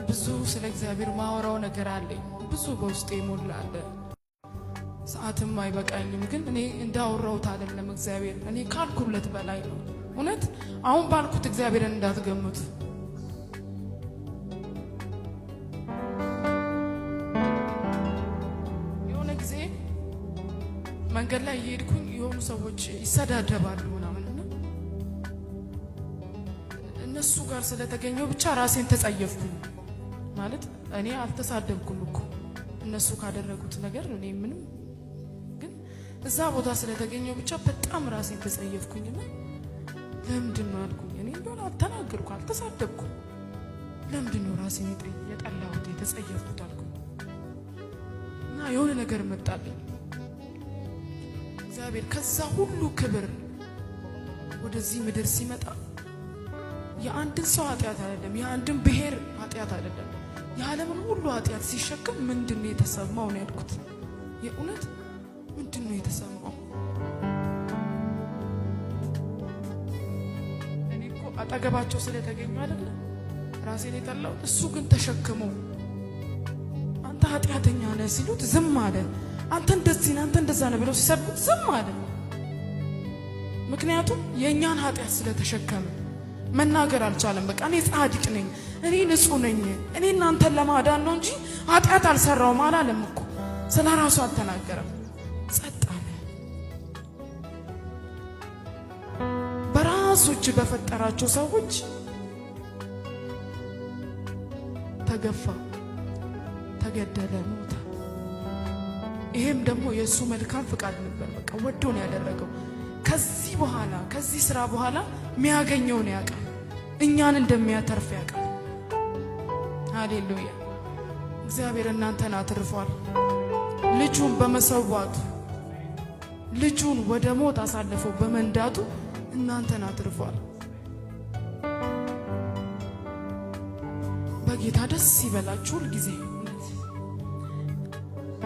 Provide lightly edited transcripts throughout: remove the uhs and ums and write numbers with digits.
ብዙ ስለ እግዚአብሔር ማወራው ነገር አለኝ። ብዙ በውስጤ ሞላለ። ሰዓትም አይበቃኝም። ግን እኔ እንዳወራሁት አይደለም። እግዚአብሔር እኔ ካልኩለት በላይ ነው። እውነት አሁን ባልኩት እግዚአብሔርን እንዳትገምቱ። የሆነ ጊዜ መንገድ ላይ እየሄድኩኝ የሆኑ ሰዎች ይሰዳደባሉ ምናምንና እነሱ ጋር ስለተገኘው ብቻ ራሴን ተጸየፍኩኝ። ማለት እኔ አልተሳደብኩም እኮ እነሱ ካደረጉት ነገር እኔ ምንም፣ ግን እዛ ቦታ ስለተገኘው ብቻ በጣም ራሴን ተጸየፍኩኝና ለምንድን ነው አልኩኝ። እኔ እንደሆነ አልተናገርኩ አልተሳደብኩ፣ ለምንድን ነው ራሴን የጠላሁት የተጸየፍኩት አልኩኝ። እና የሆነ ነገር መጣልኝ። እግዚአብሔር ከዛ ሁሉ ክብር ወደዚህ ምድር ሲመጣ የአንድን ሰው ኃጢአት አይደለም፣ የአንድን ብሔር ኃጢአት አይደለም፣ የዓለምን ሁሉ ኃጢአት ሲሸከም ምንድን ነው የተሰማው ነው ያልኩት። የእውነት ምንድን ነው የተሰማው? እኔ እኮ አጠገባቸው ስለተገኙ አይደለም ራሴን የጠላው፣ እሱ ግን ተሸክመው አንተ ኃጢአተኛ ነህ ሲሉት ዝም አለ። አንተ እንደዚህ ነህ፣ አንተ እንደዛ ነህ ብለው ሲሰብኩት ዝም አለ። ምክንያቱም የእኛን ኃጢአት ስለተሸከመ መናገር አልቻለም። በቃ እኔ ጻድቅ ነኝ፣ እኔ ንጹህ ነኝ፣ እኔ እናንተን ለማዳን ነው እንጂ ኃጢአት አልሰራውም አላለም እኮ። ስለ ራሱ አልተናገረም፣ ጸጥ አለ። በራሱ እጅ በፈጠራቸው ሰዎች ተገፋ፣ ተገደለ፣ ሞተ። ይሄም ደግሞ የእሱ መልካም ፍቃድ ነበር። በቃ ወዶ ነው ያደረገው። ከዚህ በኋላ ከዚህ ስራ በኋላ የሚያገኘውን ያውቃል፣ እኛን እንደሚያተርፍ ያውቃል። ሃሌሉያ! እግዚአብሔር እናንተን አትርፏል። ልጁን በመሰዋቱ ልጁን ወደ ሞት አሳልፈው በመንዳቱ እናንተን አትርፏል። በጌታ ደስ ይበላችሁ ሁልጊዜ።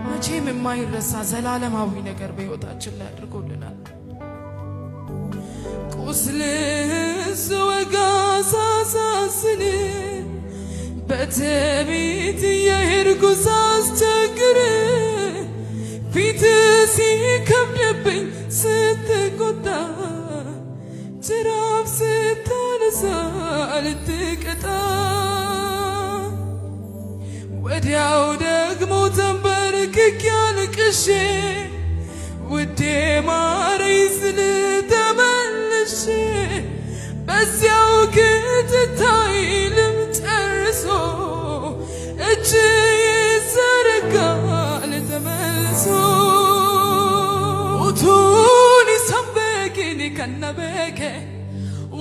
መቼም የማይረሳ ዘላለማዊ ነገር በሕይወታችን ላይ አድርጎልናል። ቁስልስ ወጋ ሳሳስን በትዕቢት የሄድኩ ሳስቸግር ፊት ሲከብድብኝ ስትቆጣ ጅራፍ ስታነሳ ልትቀጣ ወዲያው ደግሞ ተንበርክኬ አልቅሼ ውዴ ማረኝ ስል ተመልሼ በዚያው ክትታይ ልም ጨርሶ እጅ ይዘረጋል ተመልሶ ኡቱን ሰንበኪኒ ከነበከ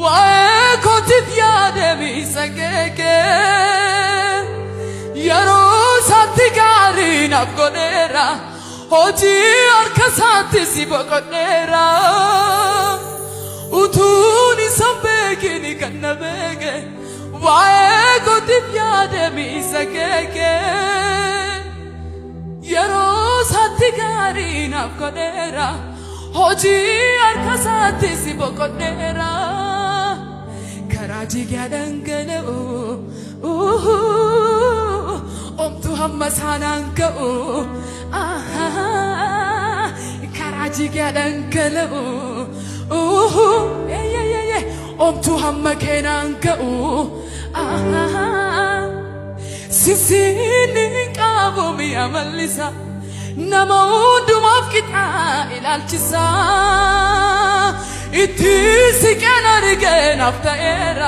ወኮትት ያደሚ ሰገከ የሮሳት ጋሪን አብጎኔራ ሆጂ አርከሳት ሲቦቆኔራ ኡቱን ሰንበኪኒ ከነበከ ወኮትት ያደሚ ሰገከ የሮሳት ጋሪን አብጎኔራ ሆጂ አርከሳት ሲቦቆኔራ ከራጂ ያደንገለው ኦምቱ ሀመሳናንከኡ ከራጂ ያደንገለው ኦምቱ ሀመኬናንከኡ ሲሲን ቃቦም ያመልሳ ነመውዱማፍ ቂጣ ኢላልችሳ ኢቲ ሲቀን አርገን አፍታኤራ